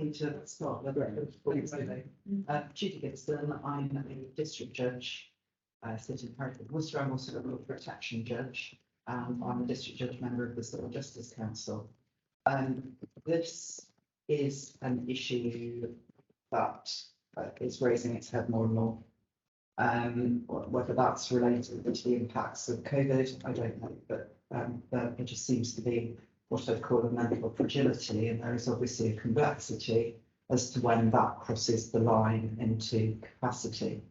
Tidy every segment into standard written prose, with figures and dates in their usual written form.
me to start with Judy Gibson. I'm a district judge sitting in Hereford Worcester. I'm also a law protection judge, and I'm a district judge member of the Civil Justice Council. This is an issue that is raising its head more and more. Whether that's related to the impacts of COVID, I don't know, but there just seems to be what I'd call a mental fragility, and there is obviously a complexity as to when that crosses the line into capacity.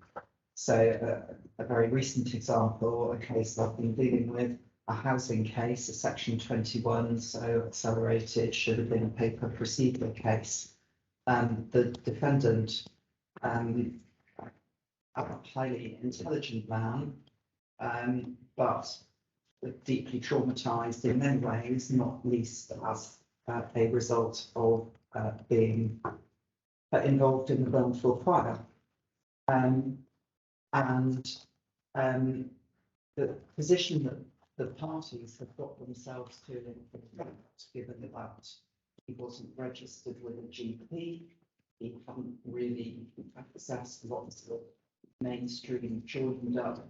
So a very recent example, a case I've been dealing with, a housing case, a section 21, so accelerated, should have been a paper procedure case. The defendant, a highly intelligent man, but deeply traumatized in many ways, not least as a result of being involved in the Burnful fire. And the position that the parties have got themselves to, given that he wasn't registered with a GP, he hadn't really accessed lots of mainstream joined up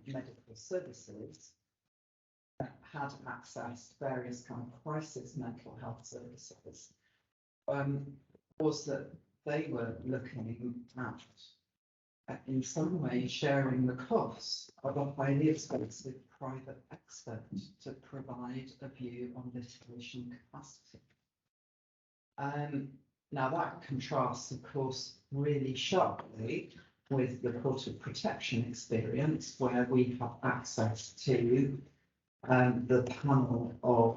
medical services, had accessed various kind of crisis mental health services, was that they were looking at, in some way, sharing the costs of a highly expensive private expert to provide a view on litigation capacity. Now that contrasts, of course, really sharply with the Court of Protection experience, where we have access to the panel of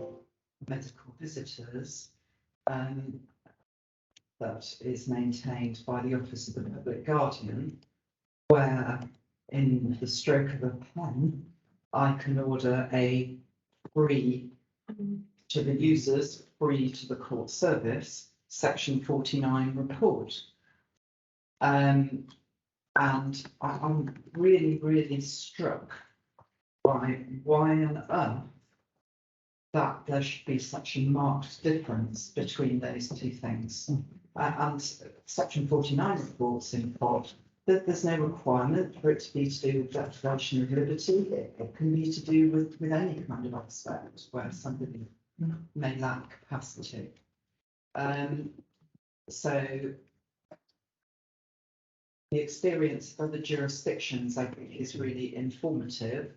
medical visitors that is maintained by the Office of the Public Guardian, where in the stroke of a pen, I can order a free to the users, free to the court service, section 49 report. And I'm really, really struck by why on earth that there should be such a marked difference between those two things. And section 49 reports in part that there's no requirement for it to be to do with deprivation of liberty. It can be to do with any kind of aspect where somebody may lack capacity. So the experience of other jurisdictions, I think, is really informative.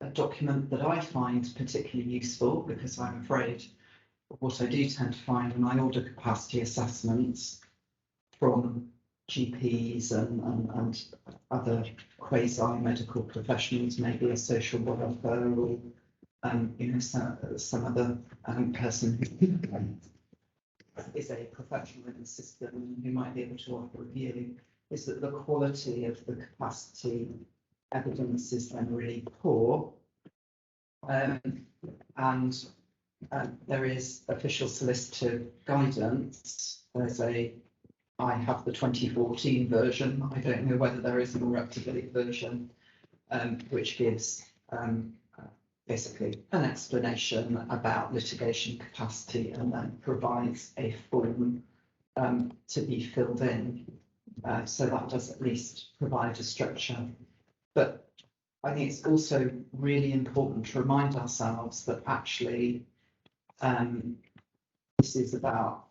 A document that I find particularly useful, because I'm afraid what I do tend to find when I order capacity assessments from GPs and other quasi-medical professionals, maybe a social worker or some other person who is a professional in the system who might be able to offer a view, is that the quality of the capacity evidence is then really poor. And there is official solicitor guidance. I have the 2014 version. I don't know whether there is a more up-to-date version, which gives basically an explanation about litigation capacity and then provides a form to be filled in. So that does at least provide a structure. But I think it's also really important to remind ourselves that actually this is about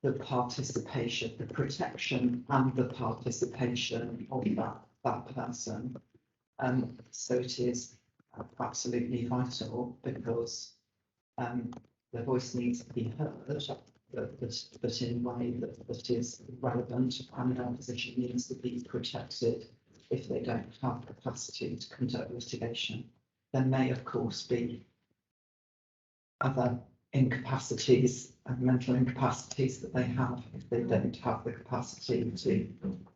the participation, the protection and the participation of that person. So it is absolutely vital, because the voice needs to be heard, but in a way that is relevant, and their position needs to be protected if they don't have capacity to conduct litigation. There may, of course, be other incapacities and mental incapacities that they have if they don't have the capacity to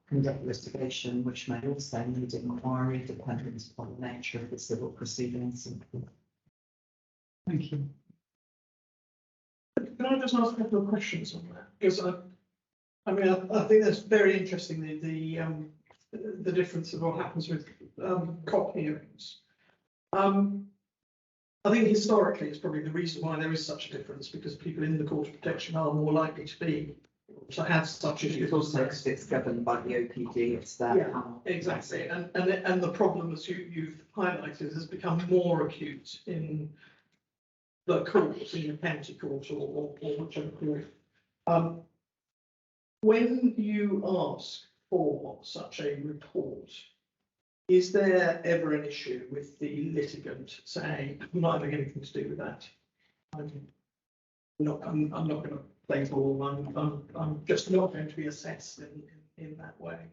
conduct litigation, which may also need inquiry dependent upon the nature of the civil proceedings. Thank you. Can I just ask a couple of questions on that? Because I think that's very interesting, the difference of what happens with COP hearings. I think historically it's probably the reason why there is such a difference, because people in the court of protection are more likely to have such issues. It's also because it's governed by the OPD, it's their Yeah, panel. exactly, and the problem, as you've highlighted, has become more acute in the courts, in the county court or whichever court. When you ask for such a report, is there ever an issue with the litigant saying, I'm not having anything to do with that? I'm not going to play ball. I'm just not going to be assessed in that way.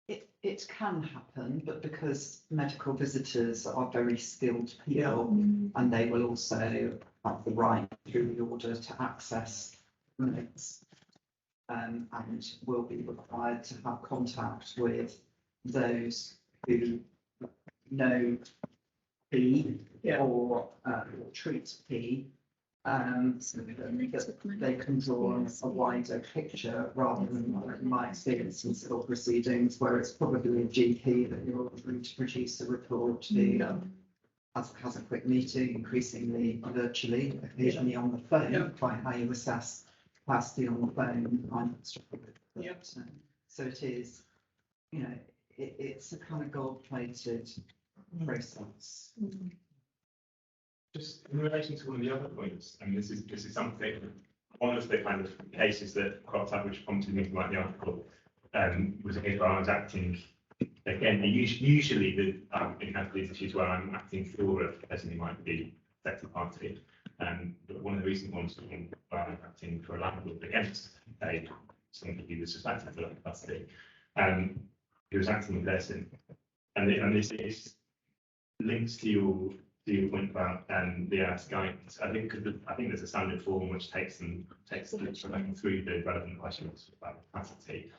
It can happen, but because medical visitors are very skilled people, and they will also have the right through the order to access minutes, and will be required to have contact with those who know P or treat P, so that they can draw a wider picture rather than my experience in civil proceedings, where it's probably a GP that you're ordering to produce a report to has a quick meeting, increasingly virtually, occasionally on the phone, quite how you assess capacity on the phone. I'm struggling with it. So it is, you know, it's a kind of gold-plated process. Just in relation to one of the other points, I mean, this is something, one of the kind of cases that cropped up which prompted me to write the article was a case where I was acting, again, usually in these issues where I'm acting for a person who might be affected party, but one of the recent ones where I'm acting for a landlord against somebody who was suspected of lack of custody, who was acting in person, and this is links to your point about the guidance. I think there's a standard form which takes them through the relevant questions about capacity.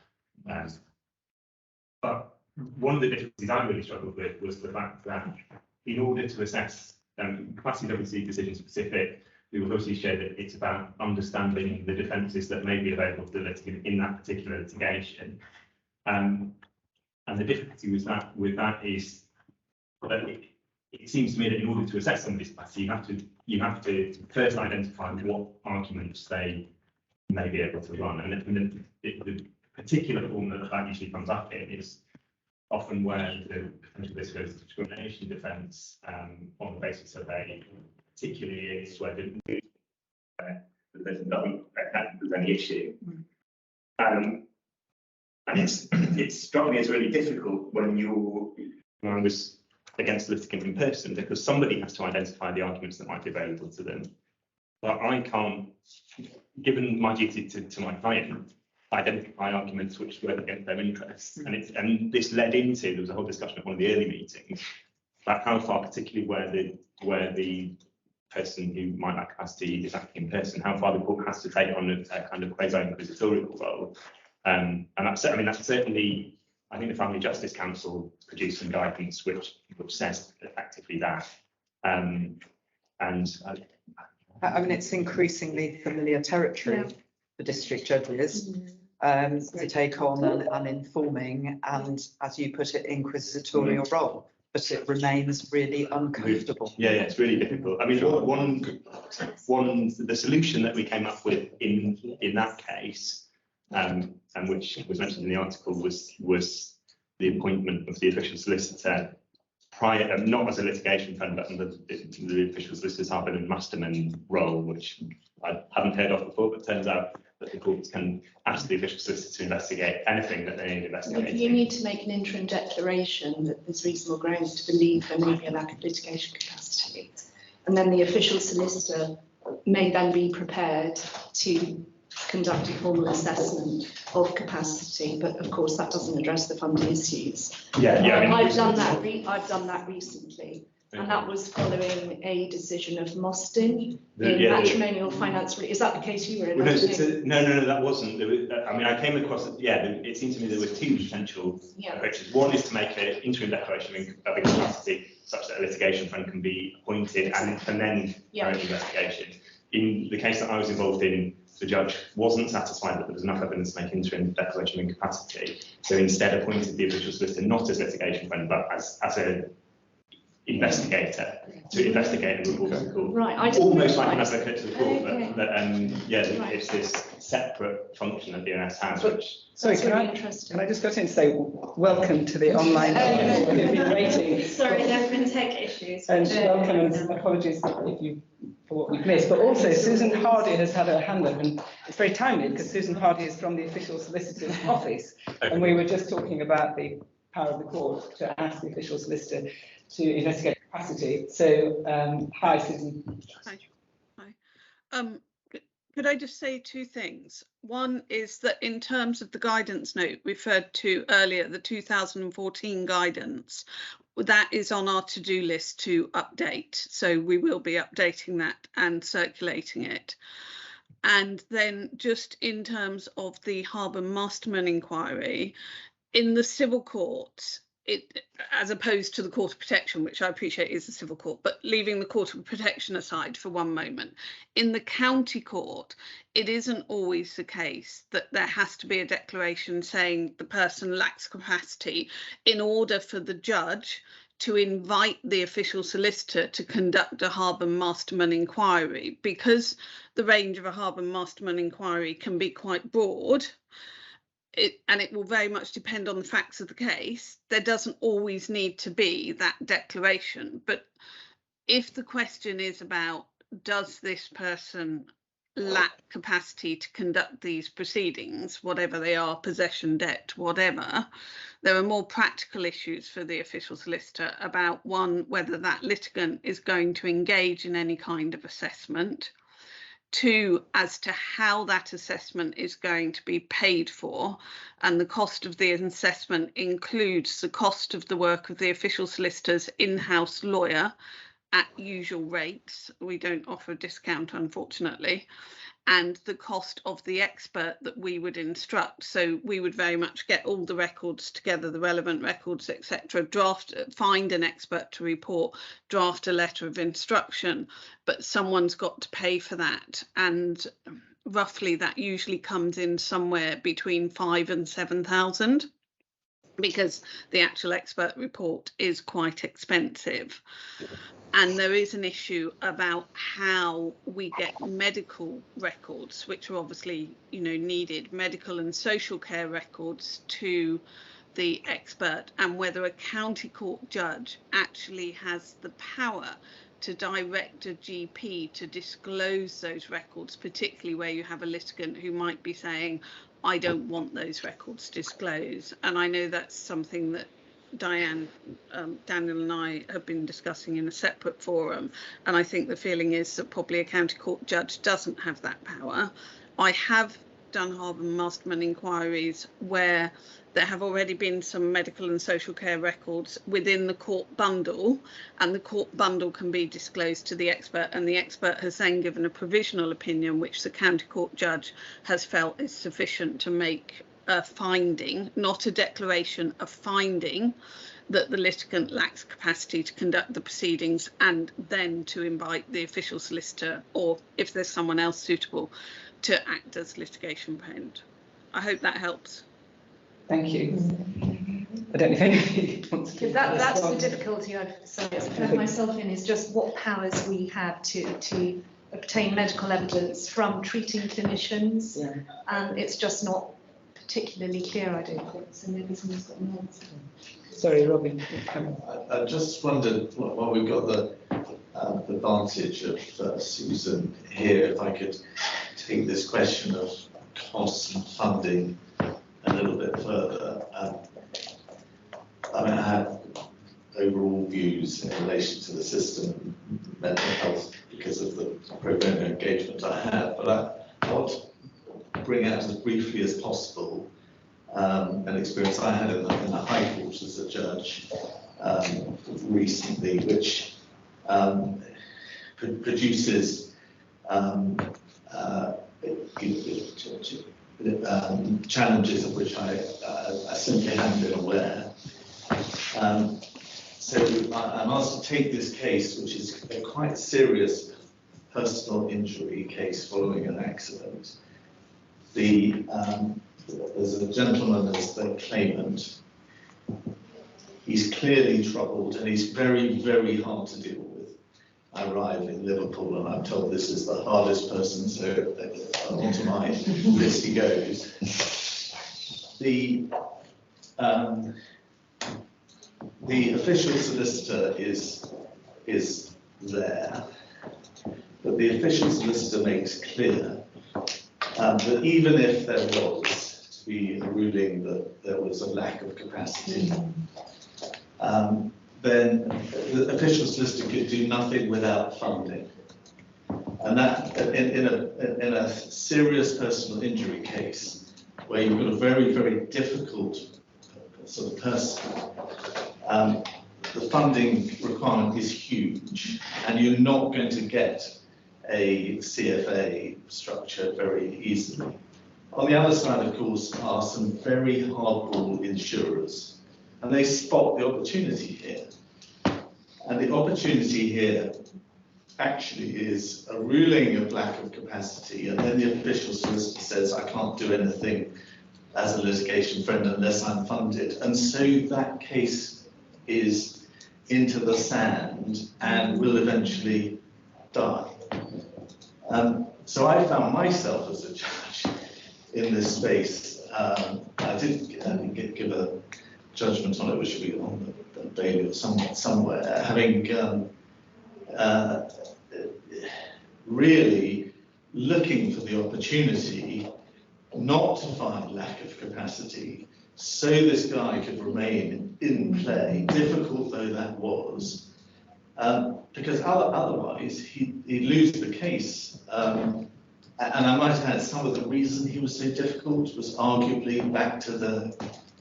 But one of the difficulties I really struggled with was the fact that in order to assess capacity, is obviously decision specific. We will also share that it's about understanding the defences that may be available to the litigant in that particular litigation. And the difficulty with that is that it seems to me that in order to assess somebody's capacity, you have to first identify what arguments they may be able to run, and the particular form that usually comes up in is often where the potential risk of discrimination defence on the basis of a particularly is where there's any issue, and it's struck me as really difficult when I was against the litigant in person, because somebody has to identify the arguments that might be available to them. But I can't, given my duty to my client, identify arguments which work against their interests. And this led into, there was a whole discussion at one of the early meetings about how far, particularly where the person who might lack capacity is acting in person, how far the court has to take on a kind of quasi-inquisitorial role. And that's certainly, I think the Family Justice Council produced some guidance which says effectively that. I mean, it's increasingly familiar territory for district judges to take on an informing and, as you put it, inquisitorial role, but it remains really uncomfortable. Yeah, it's really difficult. I mean, the solution that we came up with in that case, and which was mentioned in the article, was the appointment of the official solicitor prior, not as a litigation friend, but under the official solicitor's Harvard and Masterman role, which I hadn't heard of before, but turns out that the courts can ask the official solicitor to investigate anything that they need investigating. You need to make an interim declaration that there's reasonable grounds to believe there may be a lack of litigation capacity, and then the official solicitor may then be prepared to conduct a formal assessment of capacity, but of course that doesn't address the funding issues. I've done that recently, and that was following a decision of Mostyn in matrimonial finance. Is that the case you were in? No, that wasn't. I came across it. Yeah, it seemed to me there were two potential approaches. One is to make an interim declaration of capacity such that a litigation fund can be appointed and then carry an investigation. In the case that I was involved in, the judge wasn't satisfied that there was enough evidence to make interim declaration of incapacity, so instead appointed the official solicitor not as litigation friend, but as a investigator to investigate and report to the court. Right, I didn't Almost like an realise. advocate to the court, Okay. but yeah, Right. it's this separate function that the ONS has, But- which Sorry, That's really interesting. can I just got in to say welcome to the online audience. We've been waiting. Sorry, there have been tech issues. And welcome and apologies if you for what we've missed. But also Susan Hardy has had her hand up, and it's very timely because Susan Hardy is from the official solicitor's office, and we were just talking about the power of the court to ask the official solicitor to investigate capacity. So hi Susan. Hi. Could I just say two things? One is that in terms of the guidance note referred to earlier, the 2014 guidance, that is on our to-do list to update. So we will be updating that and circulating it. And then just in terms of the Harbour Masterman inquiry, in the civil court, as opposed to the Court of Protection, which I appreciate is a civil court, but leaving the Court of Protection aside for one moment, in the county court, it isn't always the case that there has to be a declaration saying the person lacks capacity in order for the judge to invite the official solicitor to conduct a Harbour Masterman inquiry. Because the range of a Harbour Masterman inquiry can be quite broad, and it will very much depend on the facts of the case, there doesn't always need to be that declaration. But if the question is about, does this person lack capacity to conduct these proceedings, whatever they are, possession, debt, whatever, there are more practical issues for the official solicitor about, one, whether that litigant is going to engage in any kind of assessment, two, as to how that assessment is going to be paid for, and the cost of the assessment includes the cost of the work of the official solicitor's in-house lawyer at usual rates. We don't offer a discount, unfortunately, and the cost of the expert that we would instruct. So we would very much get all the records together, the relevant records, etc., find an expert to report, draft a letter of instruction, but someone's got to pay for that. And roughly that usually comes in somewhere between 5,000 and 7,000, because the actual expert report is quite expensive. And there is an issue about how we get medical records, which are obviously, needed, medical and social care records to the expert, and whether a county court judge actually has the power to direct a GP to disclose those records, particularly where you have a litigant who might be saying, I don't want those records disclosed. And I know that's something that Daniel and I have been discussing in a separate forum, and I think the feeling is that probably a county court judge doesn't have that power. I have done Harbour Masterman inquiries where there have already been some medical and social care records within the court bundle, and the court bundle can be disclosed to the expert, and the expert has then given a provisional opinion which the county court judge has felt is sufficient to make a finding, not a declaration, a finding that the litigant lacks capacity to conduct the proceedings, and then to invite the official solicitor, or if there's someone else suitable, to act as litigation parent. I hope that helps. Thank you. I don't know if anybody wants to. That's the difficulty I've found myself in, is just what powers we have to obtain medical evidence from treating clinicians. Yeah. And it's just not particularly clear, I don't think. So maybe someone's got an answer. Sorry, Robin. I just wondered, while we've got the advantage of Susan here, if I could take this question of costs and funding a little bit further. I have overall views in relation to the system of mental health because of the pro bono engagement I have, but I want to bring out as briefly as possible an experience I had in the High Court as a judge recently, which produces challenges of which I simply hadn't been aware. So I'm asked to take this case, which is a quite serious personal injury case following an accident. There's a gentleman as the claimant He's clearly troubled and he's very, very hard to deal with. I arrive in Liverpool and I'm told this is the hardest person, so onto my list he goes. The official solicitor is there, but the official solicitor makes clear that even if there was to be a ruling that there was a lack of capacity, then the official solicitor could do nothing without funding. And that, in a serious personal injury case, where you've got a very, very difficult sort of person, the funding requirement is huge, and you're not going to get a CFA structure very easily. On the other side, of course, are some very hardball insurers, and they spot the opportunity here. And the opportunity here actually is a ruling of lack of capacity, and then the official solicitor says, I can't do anything as a litigation friend unless I'm funded. And so that case is into the sand and will eventually die. So I found myself as a judge in this space. I did give a judgment on it, which should be on the Bailey or somewhere, having really looking for the opportunity not to find lack of capacity, so this guy could remain in play, difficult though that was, because otherwise he'd lose the case. And I might add, some of the reason he was so difficult was arguably back to the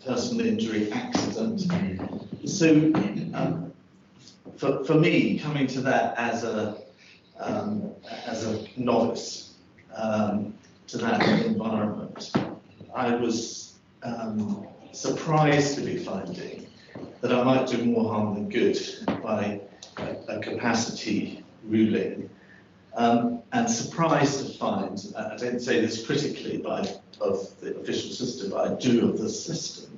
personal injury accident. So for me, coming to that as a novice to that environment, I was surprised to be finding that I might do more harm than good by a capacity ruling, and surprised to find, I don't say this critically of the official system, but I do of the system,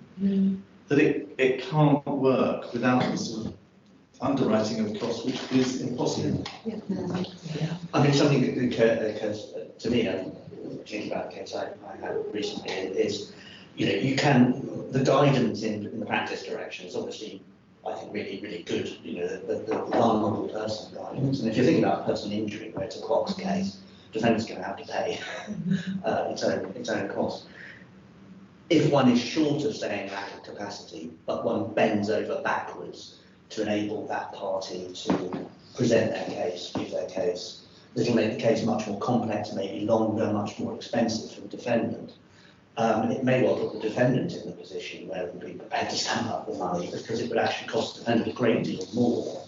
that it can't work without the sort of underwriting of costs, which is impossible. I mean, something that occurs to me, thinking about the case I had recently, is, the guidance in the practice direction is obviously, I think, really, really good, the vulnerable person guidance. And if you think about personal injury, where it's a Cox case, defendant's going to have to pay its own costs. If one is short of saying lack of capacity, but one bends over backwards to enable that party to present their case, give their case, this will make the case much more complex, maybe longer, much more expensive for the defendant. It may well put the defendant in the position where it would be prepared to stamp up the money, because it would actually cost the defendant a great deal more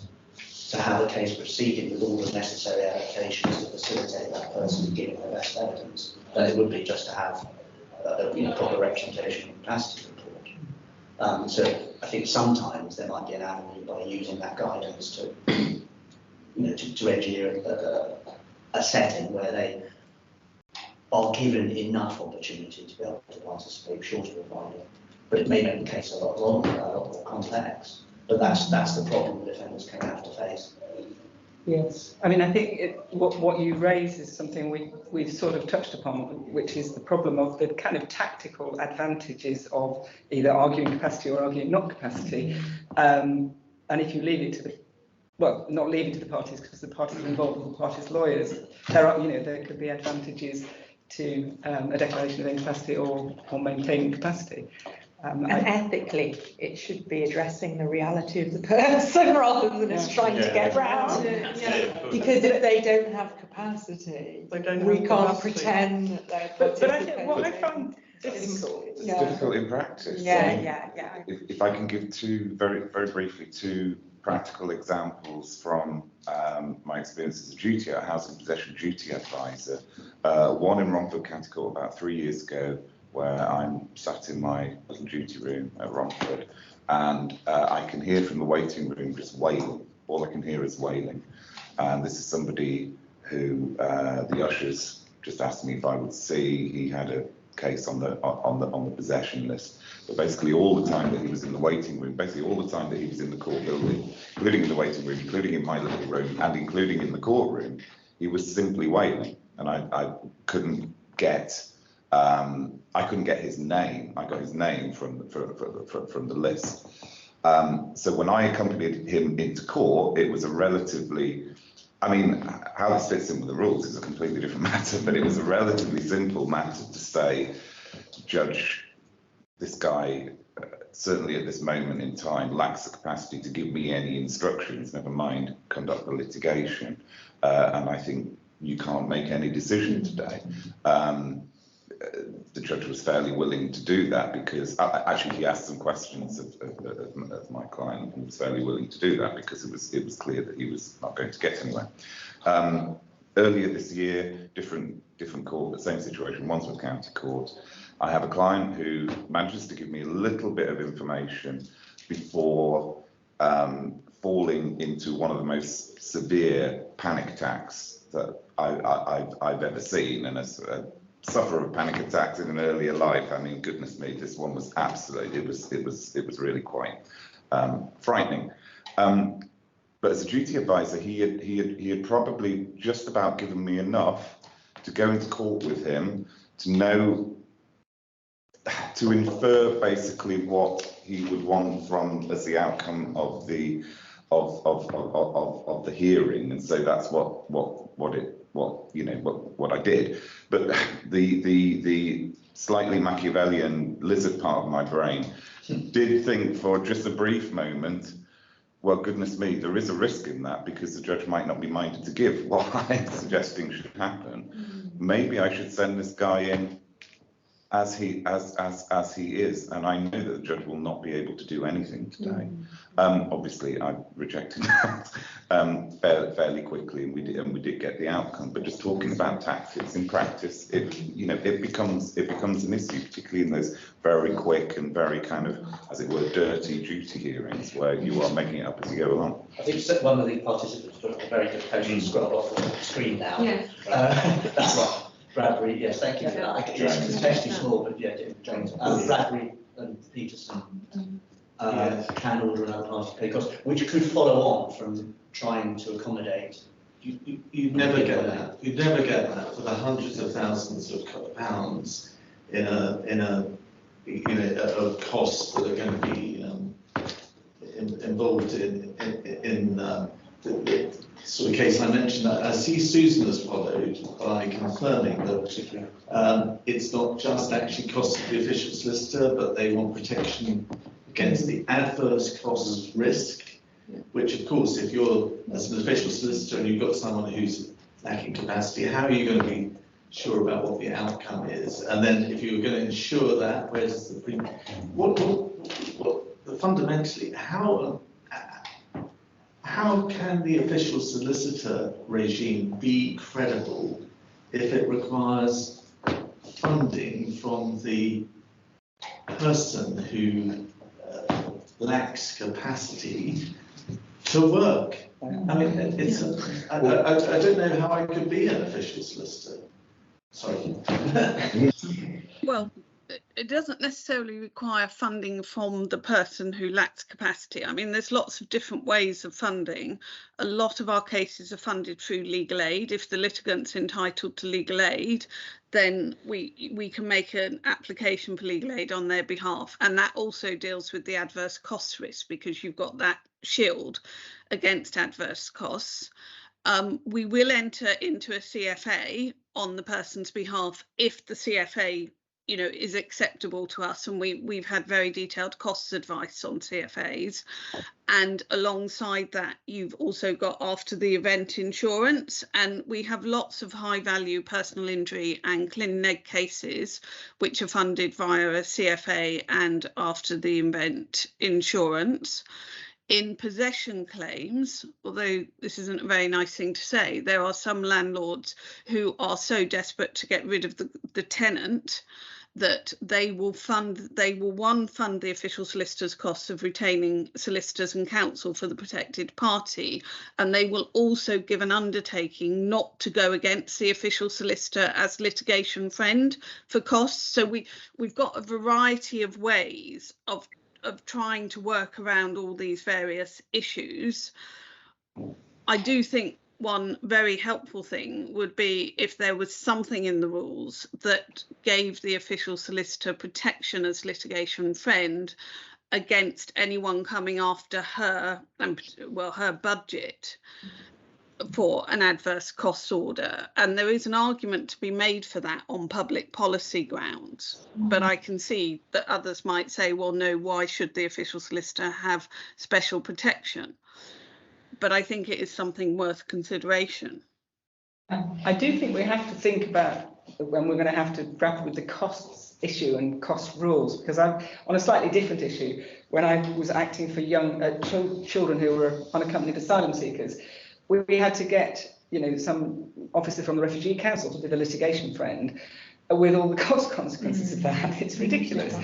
to have a case proceeding with all the necessary adaptations to facilitate that person giving their best evidence than it would be just to have a proper representation and capacity report. So I think sometimes there might be an avenue by using that guidance to engineer a setting where they are given enough opportunity to be able to participate short of a finding. But it may make the case a lot longer, a lot more complex. But that's the problem the defendants can have to face. Yes, I mean, I think what you raise is something we've sort of touched upon, which is the problem of the kind of tactical advantages of either arguing capacity or arguing not capacity. And if you leave it to not leave it to the parties, because the parties involved with the parties' lawyers, there could be advantages to a declaration of incapacity or maintaining capacity. And ethically, it should be addressing the reality of the person rather than us trying to get round it. Because if they don't have capacity, we can't pretend that they're But I think what I find difficult. It's difficult in practice. Yeah. If I can give very briefly two practical examples from my experience as a housing possession duty advisor. One in Romford County Court about 3 years ago, where I'm sat in my little duty room at Romford, and I can hear from the waiting room just wailing. All I can hear is wailing. And this is somebody who the ushers just asked me if I would see. He had a case on the possession list. But basically, all the time that he was in the waiting room, basically all the time that he was in the court building, including in the waiting room, including in my little room, and including in the courtroom, he was simply waiting, and I couldn't get his name. I got his name from the list. So when I accompanied him into court, it was a relatively, I mean, how this fits in with the rules is a completely different matter, but it was a relatively simple matter to say, Judge, this guy, certainly at this moment in time, lacks the capacity to give me any instructions, never mind conduct the litigation. And I think you can't make any decision today. The judge was fairly willing to do that because actually he asked some questions of my client, and was fairly willing to do that because it was clear that he was not going to get anywhere. Earlier this year, different court, the same situation, Wandsworth County Court. I have a client who manages to give me a little bit of information before falling into one of the most severe panic attacks that I've ever seen. And as a sufferer of panic attacks in an earlier life, I mean, goodness me, this one was absolutely, it was really quite frightening. But as a duty advisor, he had probably just about given me enough to go into court with him to know, to infer basically what he would want from as the outcome of the hearing, and so that's what I did. But the slightly Machiavellian lizard part of my brain did think for just a brief moment, well, goodness me, there is a risk in that because the judge might not be minded to give what I'm suggesting should happen. Maybe I should send this guy in as he is, and I know that the judge will not be able to do anything today. Obviously, I rejected that fairly quickly, and we did get the outcome. But just talking about tactics in practice, it becomes an issue, particularly in those very quick and very kind of, as it were, dirty duty hearings where you are making it up as you go along. I think one of the participants put a very good post scroll off the screen now. Yeah. That's right. Bradbury, yes, thank you for that. It's actually small, but yeah, James. Bradbury and Peterson can order another party to pay costs, which could follow on from trying to accommodate. You'd never get that. You'd never get that for the hundreds of thousands of pounds in of costs that are going to be involved in the sort of case I mentioned. I see Susan has followed by confirming that it's not just actually cost of the official solicitor, but they want protection against the adverse cost risk, which of course, if you're as an official solicitor and you've got someone who's lacking capacity, how are you going to be sure about what the outcome is? And then if you're going to ensure that, where's the premium? Fundamentally, how can the official solicitor regime be credible if it requires funding from the person who lacks capacity to work? I mean, I don't know how I could be an official solicitor. Sorry. Well, it doesn't necessarily require funding from the person who lacks capacity. I mean, there's lots of different ways of funding. A lot of our cases are funded through legal aid. If the litigant's entitled to legal aid, then we can make an application for legal aid on their behalf. And that also deals with the adverse cost risk because you've got that shield against adverse costs. We will enter into a CFA on the person's behalf if the CFA is acceptable to us, and we've had very detailed costs advice on CFAs. And alongside that, you've also got after the event insurance, and we have lots of high value personal injury and clin neg cases which are funded via a CFA and after the event insurance. In possession claims, although this isn't a very nice thing to say, there are some landlords who are so desperate to get rid of the tenant that they will fund the official solicitor's costs of retaining solicitors and counsel for the protected party, and they will also give an undertaking not to go against the official solicitor as litigation friend for costs. So we've got a variety of ways of trying to work around all these various issues. I do think one very helpful thing would be if there was something in the rules that gave the official solicitor protection as litigation friend against anyone coming after her and, well, her budget for an adverse costs order. And there is an argument to be made for that on public policy grounds. But I can see that others might say, well, no, why should the official solicitor have special protection? But I think it is something worth consideration. I do think we have to think about when we're going to have to grapple with the costs issue and cost rules, because I'm on a slightly different issue. When I was acting for young children who were unaccompanied asylum seekers, we had to get, you know, some officer from the Refugee Council to be the litigation friend, with all the cost consequences of that. It's ridiculous.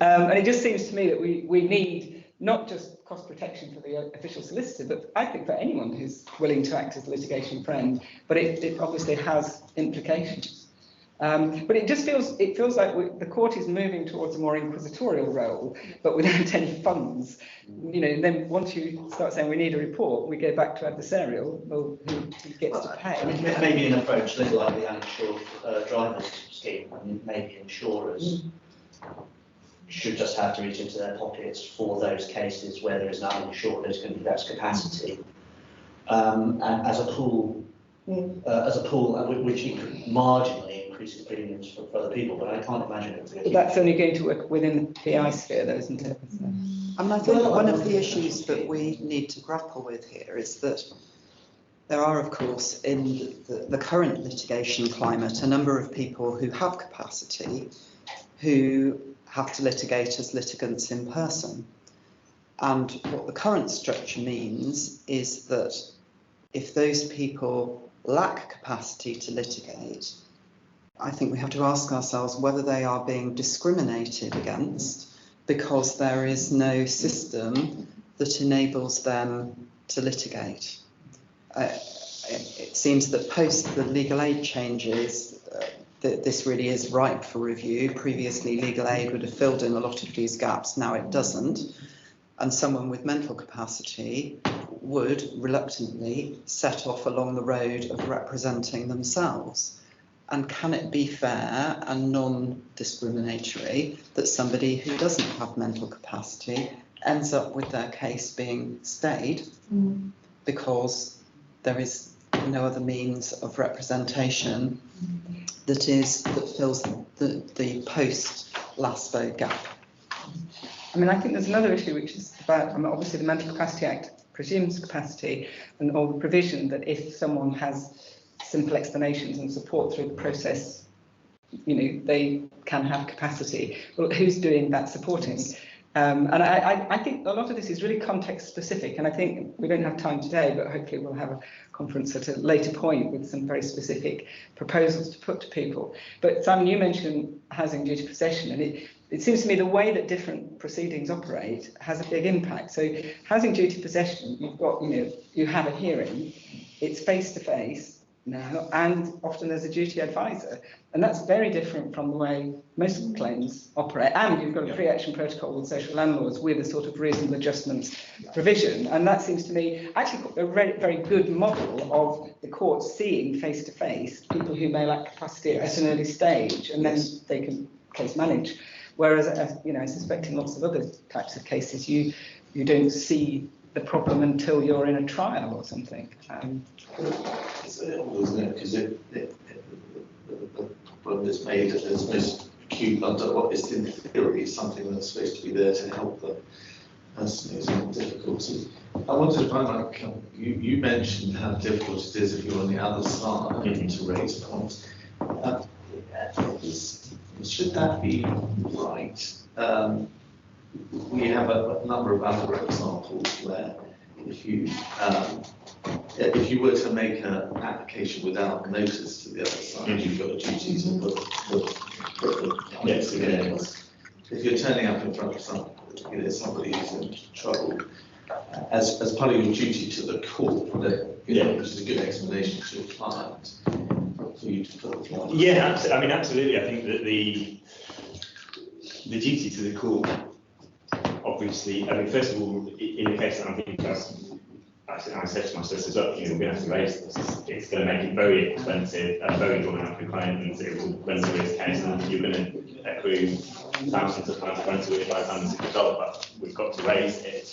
And it just seems to me that we need not just cost protection for the official solicitor, but I think for anyone who's willing to act as a litigation friend, but it obviously has implications. But it just feels like the court is moving towards a more inquisitorial role, but without any funds. You know, and then once you start saying we need a report, we go back to adversarial. Well, who gets to pay? I mean, maybe an approach a little like the uninsured drivers scheme. I mean, maybe insurers should just have to reach into their pockets for those cases where there is an uninsured, there's going to be less capacity, and as a pool, which marginally increases premiums for other people. But I can't imagine it would be. That's only going to work within the PI sphere, though, isn't it? So. And I think one of the issues that we need to grapple with here is that there are, of course, in the current litigation climate, a number of people who have capacity who have to litigate as litigants in person. And what the current structure means is that if those people lack capacity to litigate, I think we have to ask ourselves whether they are being discriminated against because there is no system that enables them to litigate. It seems that post the legal aid changes, that this really is ripe for review. Previously, legal aid would have filled in a lot of these gaps. Now it doesn't. And someone with mental capacity would reluctantly set off along the road of representing themselves. And can it be fair and non-discriminatory that somebody who doesn't have mental capacity ends up with their case being stayed because there is no other means of representation that fills the post LASPO gap? I mean, I think there's another issue which is about, I mean, obviously the Mental Capacity Act presumes capacity and all the provision that if someone has simple explanations and support through the process, you know, they can have capacity. Well, who's doing that supporting? And I think a lot of this is really context specific, and I think we don't have time today, but hopefully we'll have a conference at a later point with some very specific proposals to put to people. But Simon, you mentioned housing due to possession, and it seems to me the way that different proceedings operate has a big impact. So housing due to possession, you've got, you know, you have a hearing, it's face to face now, and often there's a duty advisor, and that's very different from the way most claims operate. And you've got a pre-action protocol with social landlords with a sort of reasonable adjustments provision, and that seems to me actually a very, very good model of the courts seeing face to face people who may lack capacity at an early stage, and then they can case manage. Whereas, you know, I suspect in lots of other types of cases, you don't see the problem until you're in a trial or something. It's isn't it? Because the problem is made that there's most acute under what is in theory something that's supposed to be there to help the person who's in difficulty. I wanted to find out, you mentioned how difficult it is if you're on the other side to raise points. Should that be right? We have a number of other examples where if you were to make an application without notice to the other side, you've got a duty to put the Yes, You know, if you're turning up in front of somebody who's in trouble, as part of your duty to the court, which is a good explanation to your client, for you to put the law. Yeah, I mean, absolutely. I think that the duty to the court, obviously, I mean, first of all, in the case that I'm thinking of, I said to my solicitors, look, we're going to have to raise this. It's going to make it very expensive and very drawn out for clients, and it will run the risk case, and you're going to accrue thousands of pounds of rental if by the time this is resolved, but we've got to raise it.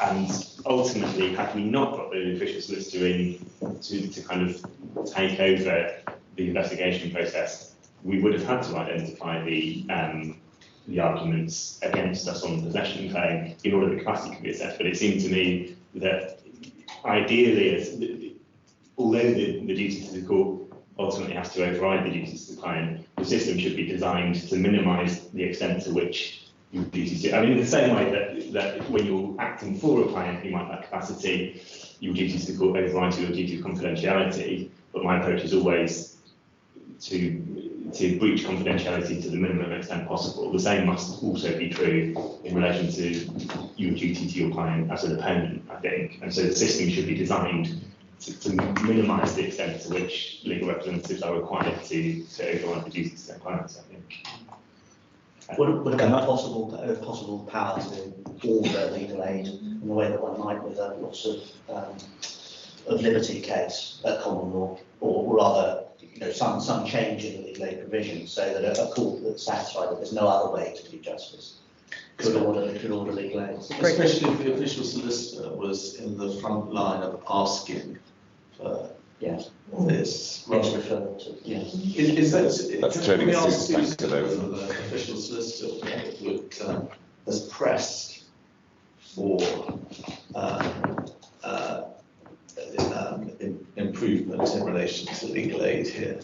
And ultimately, had we not got the official solicitor in to kind of take over the investigation process, we would have had to identify the arguments against us on the possession claim in order that the capacity could be assessed. But it seemed to me that ideally, although the duty to the court ultimately has to override the duties to the client, the system should be designed to minimise the extent to which your duties to. I mean, in the same way that when you're acting for a client who might lack capacity, your duties to the court override your duty of confidentiality. But my approach is always to breach confidentiality to the minimum extent possible. The same must also be true in relation to your duty to your client as an opponent, I think. And so the system should be designed to minimise the extent to which legal representatives are required to override the duties to their clients, I think. Would it have possible power to order legal aid in the way that one might with a lots of liberty case at common law, or rather, some change in the legal aid provision so that a court that's satisfied that there's no other way to do justice could order legal aid. Especially if the official solicitor was in the front line of asking for this. Yes, referred to. Yes. That's turning we a ask suit Susan over. whether the official solicitor would has pressed for improvement in relation to legal aid here.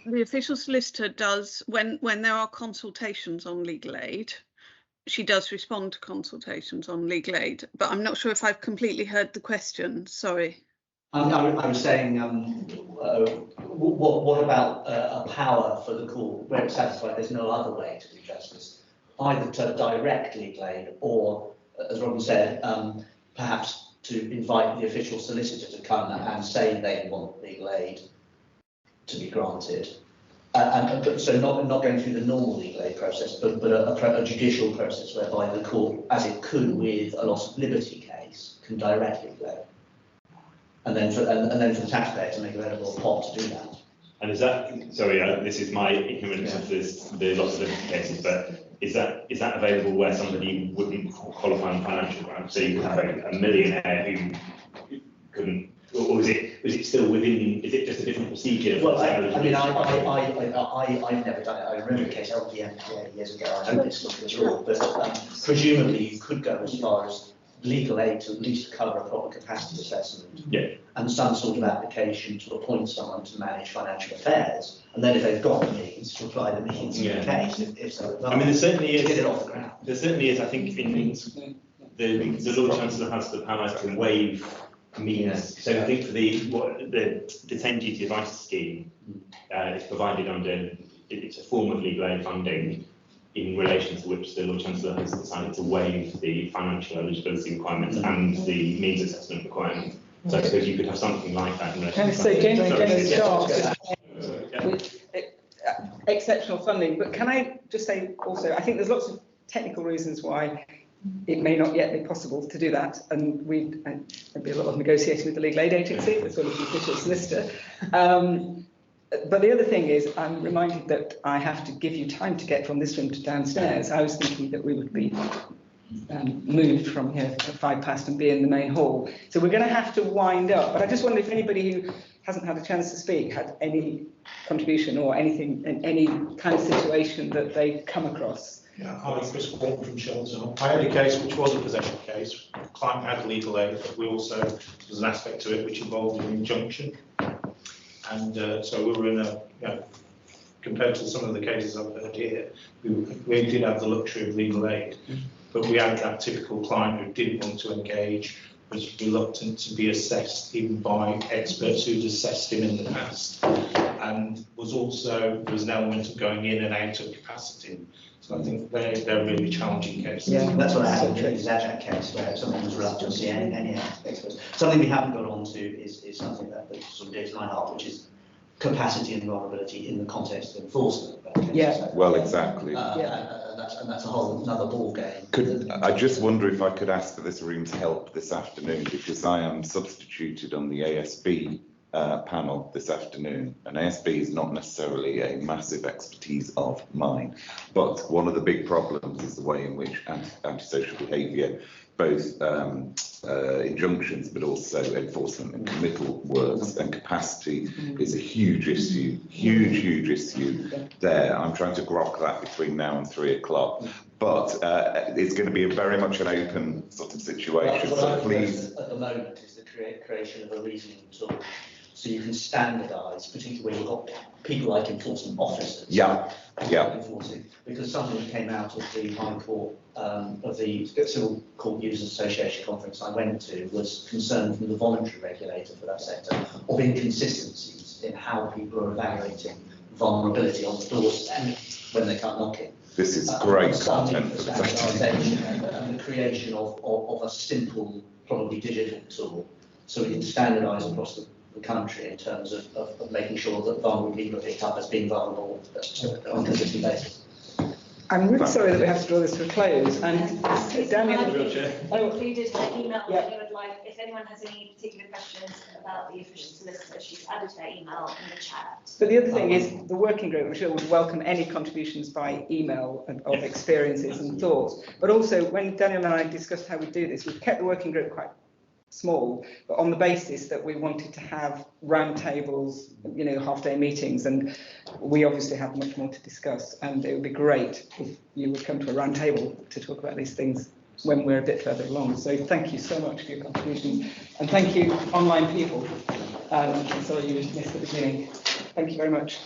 The official solicitor does, when there are consultations on legal aid, she does respond to consultations on legal aid, but I'm not sure if I've completely heard the question, sorry. I was saying, what about a power for the court where it's satisfied there's no other way to do justice, either to direct legal aid or, as Robin said, perhaps to invite the official solicitor to come and say they want legal aid to be granted. So not going through the normal legal aid process, but a judicial process whereby the court, as it could with a loss of liberty case, can direct legal aid. And then for the taxpayer to make available a pot to do that. And is that, sorry, this is my ignorance of the loss of liberty cases, but is that available where somebody wouldn't qualify on financial grounds? So you could have a millionaire who couldn't, or is it still within? Is it just a different procedure? Well, I've never done it. I remember a case out of the MPA years ago. I hope it's not the law, but presumably you could go as far as legal aid to at least cover a proper capacity assessment, and some sort of application to appoint someone to manage financial affairs, and then if they've got the means, to apply the means in the case. If so, I mean, there certainly is. Get it off the ground. There certainly is. I think the Lord Chancellor has the power to waive means. So I think for the 10 duty advice scheme is provided under, it's a form of legal aid funding in relation to which the Lord Chancellor has decided to waive the financial eligibility requirements and the means assessment requirement. So I suppose you could have something like that in relation to with exceptional funding. But can I just say also, I think there's lots of technical reasons why it may not yet be possible to do that, and there'd be a lot of negotiating with the legal aid agency as well as the official solicitor. But the other thing is, I'm reminded that I have to give you time to get from this room to downstairs. I was thinking that we would be moved from here at 5 past and be in the main hall. So we're going to have to wind up. But I just wonder if anybody who hasn't had a chance to speak had any contribution or anything in any kind of situation that they come across. Yeah, I'm Chris Walton from Shelton. I had a case which was a possession case. The client had legal aid, but we also, there's an aspect to it which involved an injunction. And so we were in a, compared to some of the cases I've heard here, we did have the luxury of legal aid, but we had that typical client who didn't want to engage, was reluctant to be assessed even by experts who'd assessed him in the past. and there was an element of going in and out of capacity. So I think they're really challenging cases. Yeah. That's what I had in the Zajac case, where someone was reluctant to see any experts. Something we haven't got on to is something that sort of dear to my heart, which is capacity and vulnerability in the context of enforcement. Yeah. Well, exactly. And that's a whole another ball game. I just wonder if I could ask for this room's help this afternoon, because I am substituted on the ASB panel this afternoon, and ASB is not necessarily a massive expertise of mine, but one of the big problems is the way in which antisocial behaviour, both injunctions but also enforcement and committal works, and capacity is a huge issue, huge issue there. I'm trying to grok that between now and 3 o'clock, but it's going to be very much an open sort of situation, so please. At the moment is the creation of a reasoning tool, so you can standardise, particularly when you've got people like enforcement officers. Yeah. Enforcing, because something that came out of the High Court, of the Civil Court Users Association conference I went to, was concern from the voluntary regulator for that sector of inconsistencies in how people are evaluating vulnerability on the doorstep when they come knocking. This is great content. And the creation of a simple, probably digital tool, so we can standardise across the country in terms of making sure that vulnerable people are picked up as being vulnerable on a consistent basis. I'm really sorry that we have to draw this to a close, and Daniel. Included her email Yeah. if you would like, if anyone has any particular questions about the official solicitor, she's added her email in the chat. But the other thing is, the working group, I'm sure, would welcome any contributions by email of experiences and thoughts. But also, when Daniel and I discussed how we do this, we've kept the working group quite small, but on the basis that we wanted to have round tables, half-day meetings, and we obviously have much more to discuss, and it would be great if you would come to a round table to talk about these things when we're a bit further along. So thank you so much for your contributions, and thank you, online people. Sorry you missed the beginning. Thank you very much.